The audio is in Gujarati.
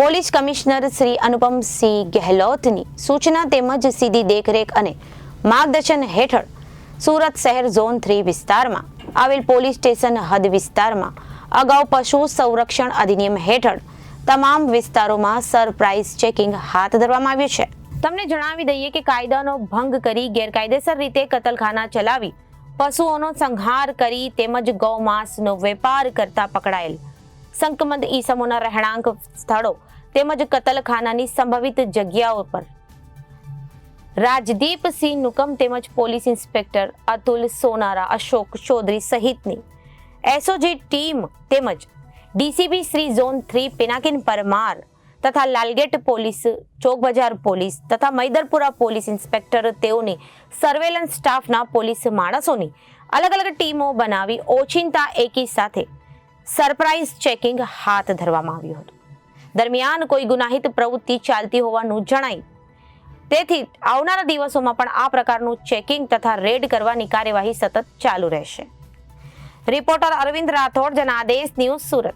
પોલીસ કમિશનર શ્રી અનુપમસિંહ ગેહલોતની સૂચના તેમજ સીધી દેખરેખ અને માર્ગદર્શન હેઠળ સુરત શહેર ઝોન 3 વિસ્તારમાં આવેલ પોલીસ સ્ટેશન હદ વિસ્તારમાં અગાઉ પશુ સંરક્ષણ અધિનિયમ હેઠળ તમામ વિસ્તારોમાં સરપ્રાઇઝ ચેકિંગ હાથ ધરવામાં આવ્યું છે। તમને જણાવી દઈએ કે કાયદાનો ભંગ કરી ગેરકાયદેસર રીતે કતલખાના ચલાવી પશુઓનો સંહાર કરી તેમજ ગૌમાંસનો વેપાર કરતા પકડાયેલ શંકમદ ઈસમોના રહેણાંક સ્થળો તેમજ કતલખાનાની સંભવિત જગ્યાઓ પર રાજદીપસિંહ નુકમ તેમજ પોલીસ ઇન્સ્પેક્ટર અતુલ સોનારા, અશોક ચૌધરી સહિતની એસઓજી ટીમ તેમજ ડીસીપી શ્રી ઝોન 3 પિનાકિન પરમાર તથા લાલગેટ પોલીસ, ચોક બજાર પોલીસ તથા મૈદરપુરા પોલીસ ઇન્સ્પેક્ટર તેઓની સર્વેલન્સ સ્ટાફના પોલીસ માણસોની અલગ અલગ ટીમો બનાવી ઓચિંતા એકી સાથે સરપ્રાઇઝ ચેકિંગ હાથ ધરવામાં આવ્યું હતું। દરમિયાન કોઈ ગુનાહિત પ્રવૃત્તિ ચાલતી હોવાનું જણાય તેથી આવનારા દિવસોમાં પણ આ પ્રકારનું ચેકિંગ તથા રેડ કરવાની કાર્યવાહી સતત ચાલુ રહેશે। Reporter Arvind Rathod, Janadesh news, Surat.